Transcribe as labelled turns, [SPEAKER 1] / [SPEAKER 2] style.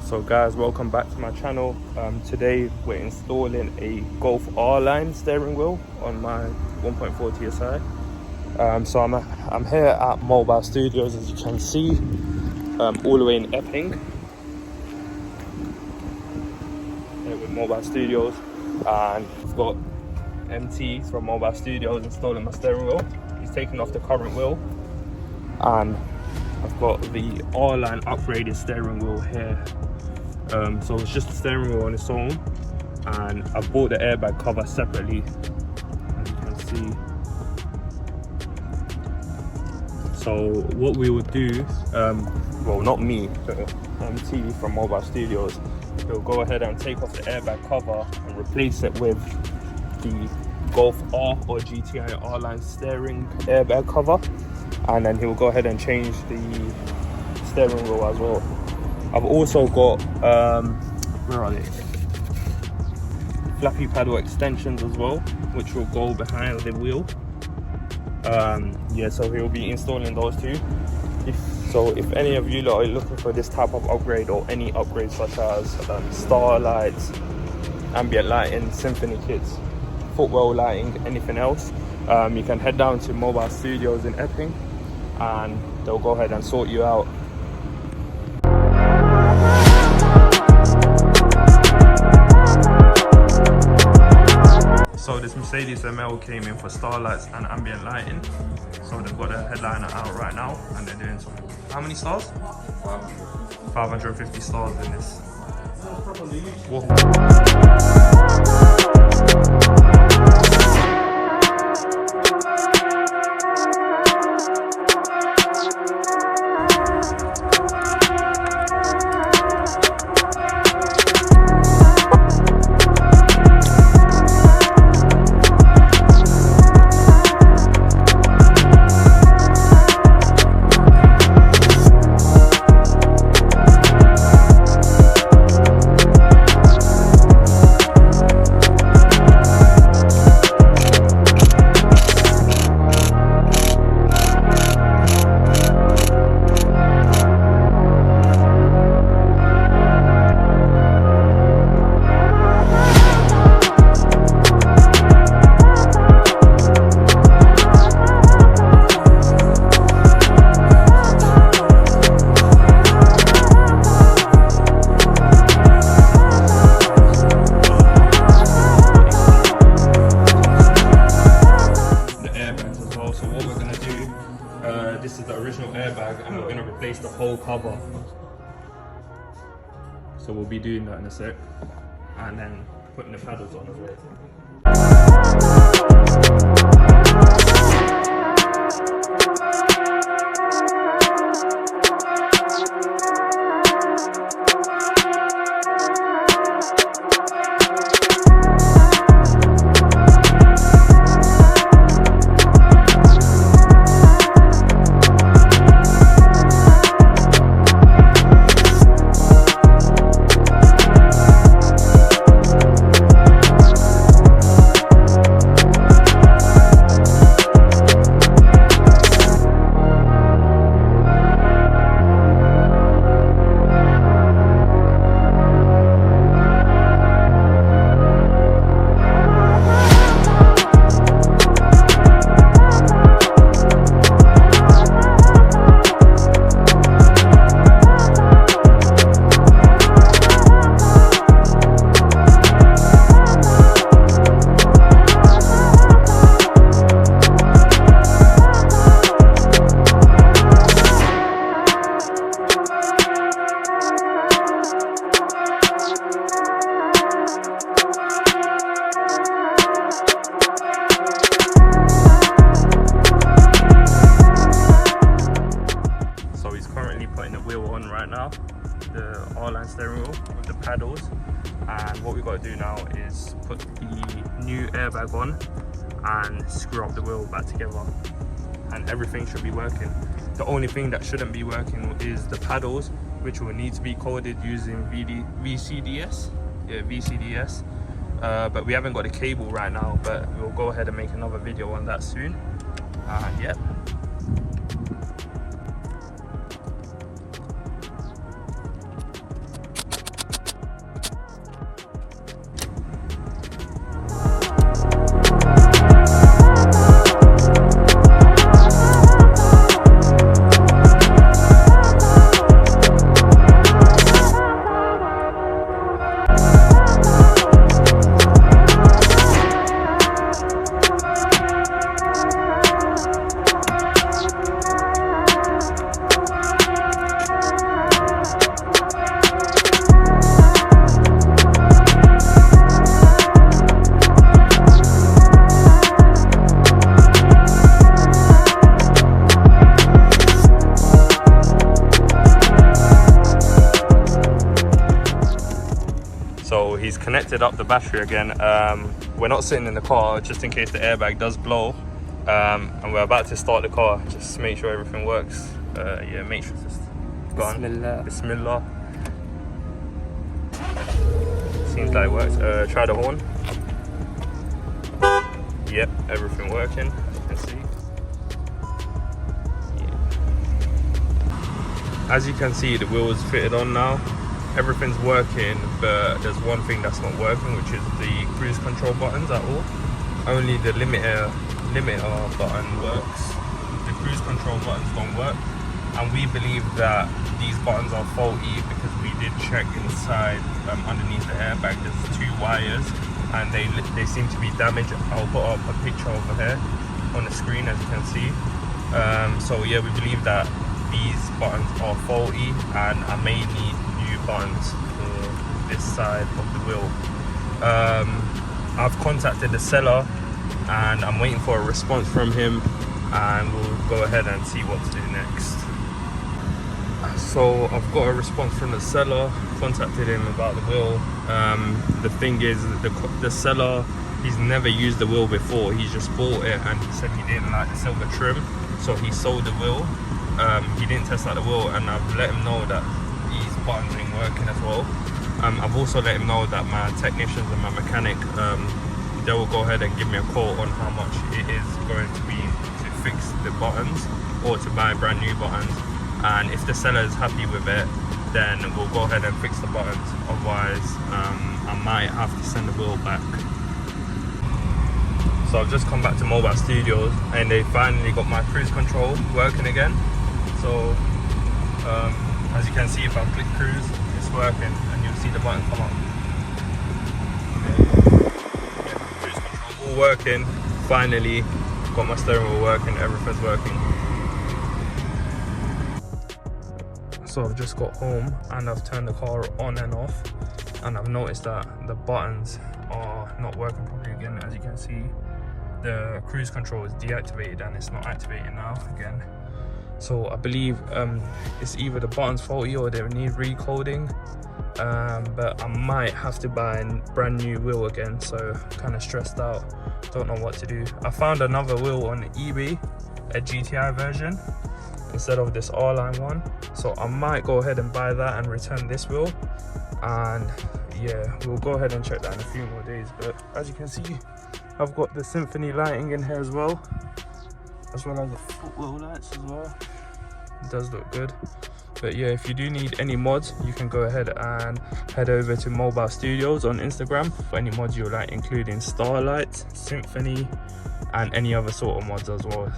[SPEAKER 1] So guys, welcome back to my channel. Today we're installing a Golf R-Line steering wheel on my 1.4 TSI. So I'm here at Mohbile Studios, as you can see, all the way in Epping. Here with Mohbile Studios, and I've got MT from Mohbile Studios installing my steering wheel. He's taking off the current wheel, and I've got the R-Line upgraded steering wheel here. So it's just the steering wheel on its own, and I've bought the airbag cover separately, as you can see. So what we would do, well, not me, but MT from Mohbile Studios, he'll go ahead and take off the airbag cover and replace it with the Golf R or GTI R-Line steering airbag cover, and then he'll go ahead and change the steering wheel as well. I've also got, where are they? Flappy paddle extensions as well, which will go behind the wheel. Yeah, so he'll be installing those too. If any of you lot are looking for this type of upgrade, or any upgrades such as starlights, ambient lighting, symphony kits, footwell lighting, anything else, you can head down to Mohbile Studios in Epping, and they'll go ahead and sort you out. So this Mercedes ML came in for starlights and ambient lighting. So they've got a headliner out right now, and they're doing some, how many stars? 550 stars in this. Whoa. This is the original airbag, and we're going to replace the whole cover. So we'll be doing that in a sec, and then putting the paddles on as well. The R-Line steering wheel with the paddles, and what we've got to do now is put the new airbag on and screw up the wheel back together, and everything should be working. The only thing that shouldn't be working is the paddles, which will need to be coded using VCDS. Yeah, VCDS. But we haven't got a cable right now, but we'll go ahead and make another video on that soon. Yep. he's connected up the battery again. We're not sitting in the car just in case the airbag does blow, and we're about to start the car just to make sure everything works. Yeah, make sure it's gone. Bismillah. Seems like it works. Try the horn. Yep, everything working, as you can see. Yeah. As you can see, the wheel is fitted on now. Everything's working, but there's one thing that's not working, which is the cruise control buttons at all. Only the limiter button works. The cruise control buttons don't work, and we believe that these buttons are faulty because we did check inside underneath the airbag. There's 2 wires and they seem to be damaged. I'll put up a picture over here on the screen, as you can see. So yeah, we believe that these buttons are faulty, and I may need new buttons for this side of the wheel. I've contacted the seller and I'm waiting for a response from him, and we'll go ahead and see what to do next. So I've got a response from the seller, contacted him about the wheel. The thing is, the seller, he's never used the wheel before. He's just bought it and he said he didn't like the silver trim, so he sold the wheel. He didn't test out the wheel, and I've let him know that these buttons ain't working as well. I've also let him know that my technicians and my mechanic, they will go ahead and give me a quote on how much it is going to be to fix the buttons or to buy brand new buttons. And if the seller is happy with it, then we'll go ahead and fix the buttons. Otherwise, I might have to send the wheel back. So I've just come back to Mohbile Studios and they finally got my cruise control working again. So as you can see, if I click cruise, it's working, and you'll see the button come up. Yeah, cruise control all working. Finally got my steering wheel working, everything's working. So I've just got home and I've turned the car on and off, and I've noticed that the buttons are not working properly again. As you can see, the cruise control is deactivated and it's not activating now again. So I believe it's either the buttons faulty or they need recoding, but I might have to buy a brand new wheel again, so kind of stressed out, don't know what to do. I found another wheel on eBay, a GTI version instead of this R-Line one, so I might go ahead and buy that and return this wheel. And yeah, we'll go ahead and check that in a few more days. But as you can see, I've got the Symphony lighting in here as well as the footwell lights as well. It does look good. But yeah, if you do need any mods, you can go ahead and head over to Mohbile Studios on Instagram for any mods you like, including Starlight, Symphony, and any other sort of mods as well.